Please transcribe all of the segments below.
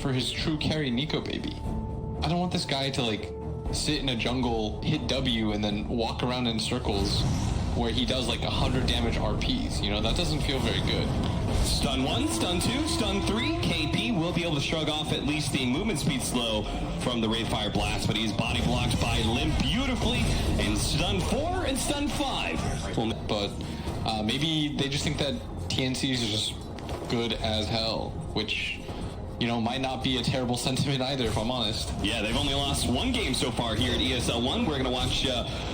for his true carry, Nico Baby. I don't want this guy to like sit in a jungle, hit W, and then walk around in circles where he does like 100 damage RPs. You know, that doesn't feel very good. Stun 1, stun 2, stun 3. KP will be able to shrug off at least the movement speed slow from the Wraithfire Blast, but he's body blocked by Limp beautifully. And stun 4 and stun 5. But maybe they just think that TNCs are just good as hell, which, you know, might not be a terrible sentiment either, if I'm honest. Yeah, they've only lost 1 game so far here at ESL 1. We're going to watch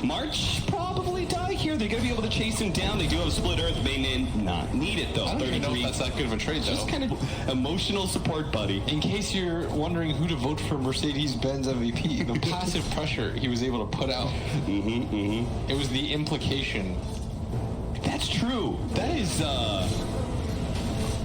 March probably die here. They're going to be able to chase him down. They do have Split Earth. May not need it, though. I don't even know if that's that good of a trade, though. Just kind of emotional support, buddy. In case you're wondering who to vote for Mercedes-Benz MVP, the passive pressure he was able to put out. It was the implication. That's true. That is,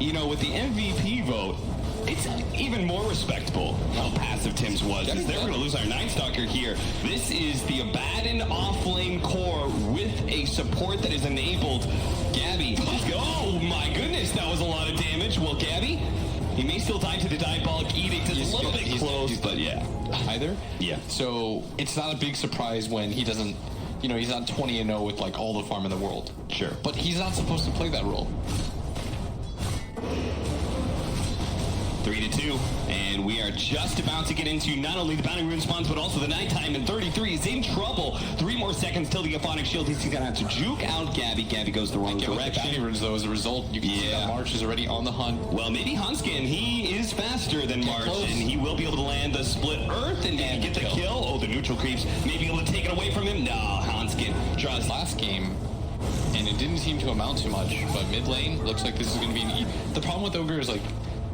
you know, with the MVP vote, it's even more respectable how passive Tim's was. Because they're going to lose our Night Stalker here. This is the Abaddon off-lane core with a support that is enabled. Gabby, oh my goodness, that was a lot of damage. Well, Gabby, he may still die to the Diabolic Edict. It's a little bit close, but yeah. Either? Yeah. So it's not a big surprise when he doesn't, you know, he's not 20-0 with like all the farm in the world. Sure. But he's not supposed to play that role. 3-2, and we are just about to get into not only the bounty rune spawns, but also the nighttime, and 33 is in trouble. 3 more seconds till the Aphonic Shield. He's gonna have to juke out Gabby. Gabby goes the wrong direction. With the bounty runes, though, as a result, you can see that March is already on the hunt. Well, maybe Hanskin, he is faster than March, and he will be able to land the Split Earth and get the kill. Oh, the neutral creeps may be able to take it away from him. No, Hanskin draws last game, and it didn't seem to amount to much, but mid lane looks like this is gonna be an The problem with Ogre is like,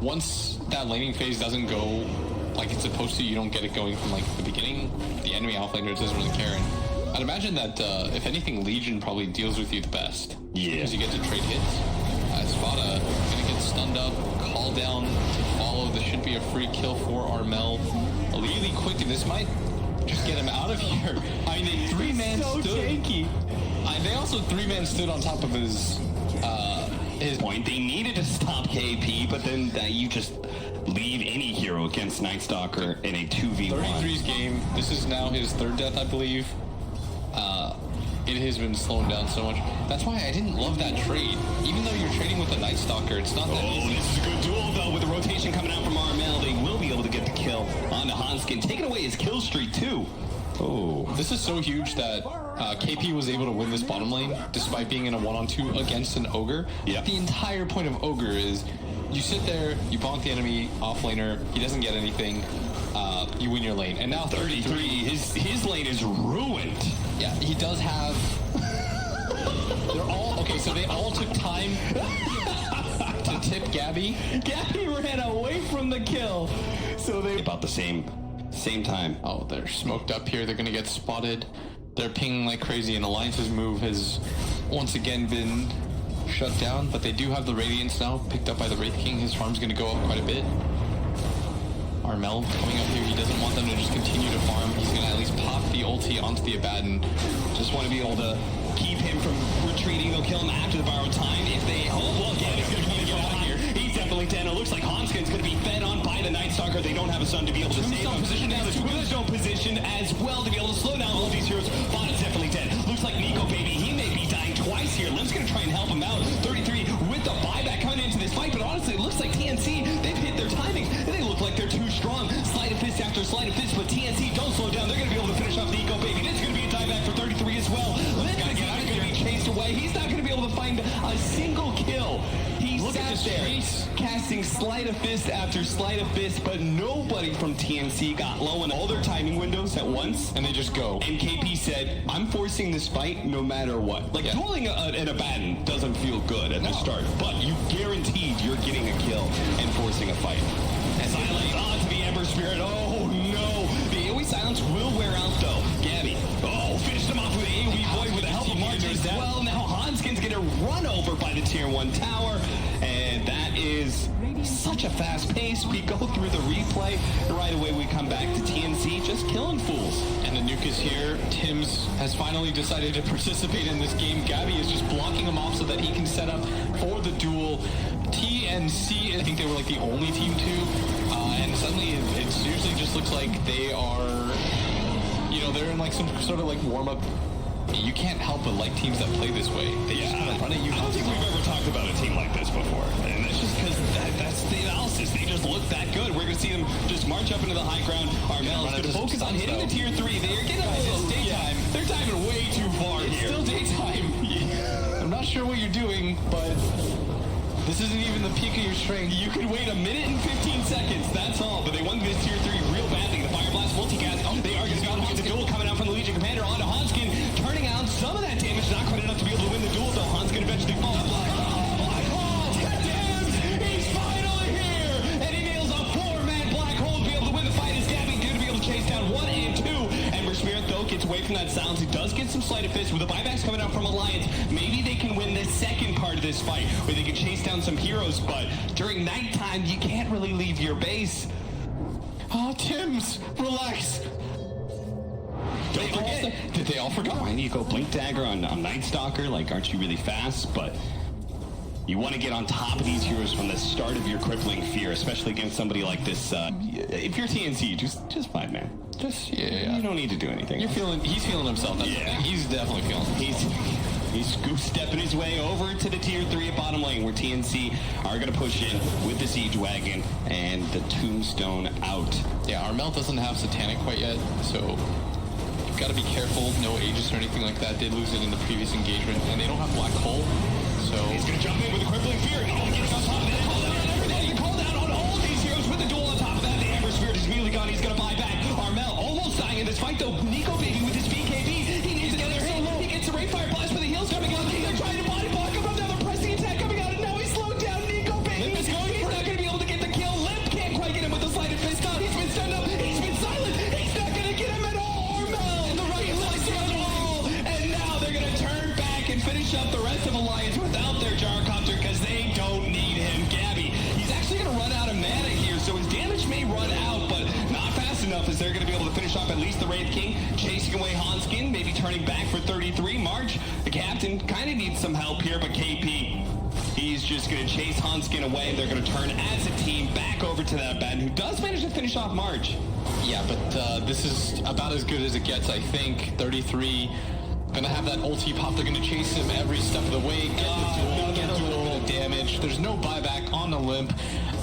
once that laning phase doesn't go like it's supposed to, you don't get it going from like the beginning. The enemy offlaner doesn't really care. And I'd imagine that if anything, Legion probably deals with you the best. Yeah. Because you get to trade hits. Spada gonna get stunned up, call down to follow. This should be a free kill for Armel. Really quickly, this might just get him out of here. I mean, they 3-man so stood. tanky. They also 3-man stood on top of his point. They needed to stop KP, but then you just leave any hero against Night Stalker in a 2v1. 33's game. This is now his 3rd death, I believe. It has been slowing down so much. That's why I didn't love that trade. Even though you're trading with the Night Stalker, it's not that easy. This is a good duel, though. With the rotation coming out from Armel, they will be able to get the kill onto Hanskin, taking away his kill streak, too. Oh. This is so huge that KP was able to win this bottom lane despite being in a 1-on-2 against an Ogre. Yeah. The entire point of Ogre is you sit there, you bonk the enemy offlaner, he doesn't get anything, you win your lane. And now 33, his lane is ruined. Yeah, he does have... They're all... Okay, so they all took time to tip Gabby. Gabby ran away from the kill. So they... About the same time. Oh, they're smoked up here. They're going to get spotted. They're pinging like crazy, and Alliance's move has once again been shut down, but they do have the Radiance now, picked up by the Wraith King. His farm's going to go up quite a bit. Armel coming up here. He doesn't want them to just continue to farm. He's going to at least pop the ulti onto the Abaddon. Just want to be able to keep him from retreating. They'll kill him after the borrowed time. If they... Oh, well, Gabby's going to come and get out of here. He's definitely dead. It looks like Hanskin's going to be fed on by the Night Stalker. They don't have a sun to be able to save him. Position now, the Tombstone position as well to be able to slow down all of these heroes. Bonnett's definitely dead. Looks like Nico Baby, he may be dying twice here. Limp's going to try and help him out. 33 with the buyback coming into this fight, but honestly, it looks like TNC, they've hit their timing, and they look like they're too strong. Sleight of fist after sleight of fist, but TNC don't slow down. They're going to be able to finish off Nico Baby. This is going to be a dieback for 33 as well. Limp's going to be chased away. He's not going to be able to find a single kill. He sat there, casting sleight of fist after sleight of fist, but nobody from TNC got low in all their timing windows at once, and they just go. And KP said, I'm forcing this fight no matter what. Like, dueling an Abaddon doesn't feel good at the start, but you guaranteed you're getting a kill and forcing a fight. And silence onto the Ember Spirit. Oh, no. The AoE silence will wear out, though. Gabby, finished him off with the AoE Void with the help of March as well. Now Hanskin's going to run over by the Tier 1 tower, and that is such a fast pace. We go through the replay, and right away we come back to TNC just killing fools. And the nuke is here. Tims has finally decided to participate in this game. Gabby is just blocking him off so that he can set up for the duel. TNC, I think they were like the only team to, and looks like they are, you know, they're in like some sort of like warm-up. You can't help but like teams that play this way. They just kind of run at you. I don't think we've ever talked about a team like this before. And that's just because that's the analysis. They just look that good. We're going to see them just march up into the high ground. Armel is going to focus on hitting the tier 3. They're getting this daytime. They're diving way too far here. Still daytime. I'm not sure what you're doing, but this isn't even the peak of your strength. You could wait a minute and 15 seconds. That's all. But they won this tier 3 real badly. The Fire Blast multicast. They are going to go the duel coming out from the Legion Commander onto Hanskin, turning out some of that damage. Not quite enough to be able to win the duel, though. Hanskin eventually falls. Blackhole! Damn! He's finally here! And he nails a 4-man Blackhole to be able to win the fight. Is Gabby going to be able to chase down 1 and 2? Ember Spirit, though, gets away from that silence. He does get some sleight of fist with the buybacks coming out from Alliance. Maybe they can win the second part of this fight, where they can chase down some heroes, but during nighttime, you can't really leave your base. Oh, Tims, relax. Don't forget. Did they all forget? Why do you go Blink Dagger on Night Stalker? Like, aren't you really fast? But you want to get on top of these heroes from the start of your crippling fear, especially against somebody like this. If you're TNC, just fight, man. Just, yeah. You don't need to do anything. He's feeling himself. That's the thing. He's definitely feeling himself. He's scoop stepping his way over to the tier 3 at bottom lane, where TNC are going to push in with the Siege Wagon and the Tombstone out. Yeah, Armel doesn't have Satanic quite yet, so you've got to be careful. No Aegis or anything like that. Did lose it in the previous engagement, and they don't have Black Hole, so he's going to jump in with a crippling fear. Getting on top of that, call down on everything. Call down on all these heroes with the duel on top of that. The Ember Spirit is immediately gone. He's going to buy back. Armel almost dying in this fight, though. Nico Baby with his BKB. He needs another hit. He gets a Ray Fire Blast, but the heal's coming out. They're trying to body block him. Another pressing attack coming out, and now he's slowed down. Nico Baby. Limp is going. He's not going to be able to get the kill. Limp can't quite get him with the sleight of fist. He's been stunned up. He's been silent. He's not going to get him at all. Armel, the right leg to the wall. And now they're going to turn back and finish up the rest of Alliance without their Gyrocopter, because they don't need him. Gabby, he's actually going to run out of mana here, so his damage may run out, but not fast enough, as they're going to be able to finish off at least the Wraith King, chasing away Hanskin, maybe turning back for 33. March, the captain, kind of needs some help here, but KP, he's just going to chase Hanskin away. They're going to turn as a team back over to that Ben, who does manage to finish off March. Yeah, but this is about as good as it gets, I think. 33, gonna have that ulti pop. They're gonna chase him every step of the way. Get a little bit of damage. There's no buyback on the Limp.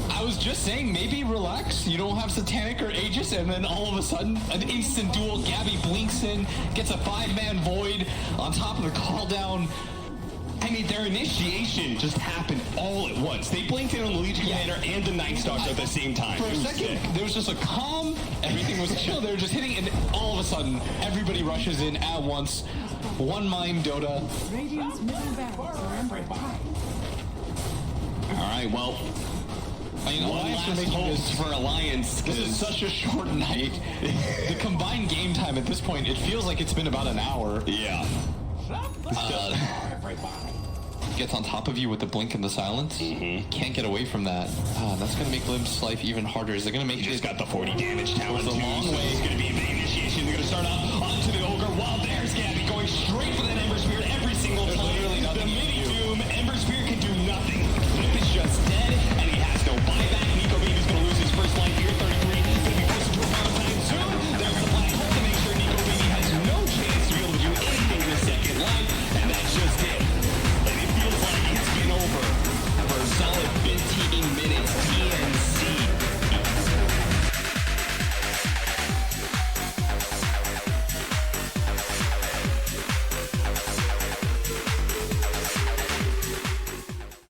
I was just saying, maybe relax. You don't have Satanic or Aegis, and then all of a sudden, an instant duel. Gabby blinks in, gets a 5-man Void on top of the call down. I mean, their initiation just happened all at once. They blinked in on the Legion Commander and the Night Stalker at the same time. For a second, there was just a calm, everything was chill. They were just hitting, and all of a sudden, everybody rushes in at once. One mind Dota. Radiant's middle barracks are under attack. All right, well, one last hope for Alliance. This is such a short night. The combined game time at this point, it feels like it's been about an hour. Yeah. Gets on top of you with the blink and the silence. Can't get away from that. That's going to make Limp's life even harder. Is it going to make... He just got the 40 damage tower. It's a long way. It's going to be a big initiation. They're going to start off onto the Ogre. While there's Gabby going straight for that Ember Spirit every single time. Literally nothing. The mini Doom, Ember Spirit can do nothing. Limp is just dead.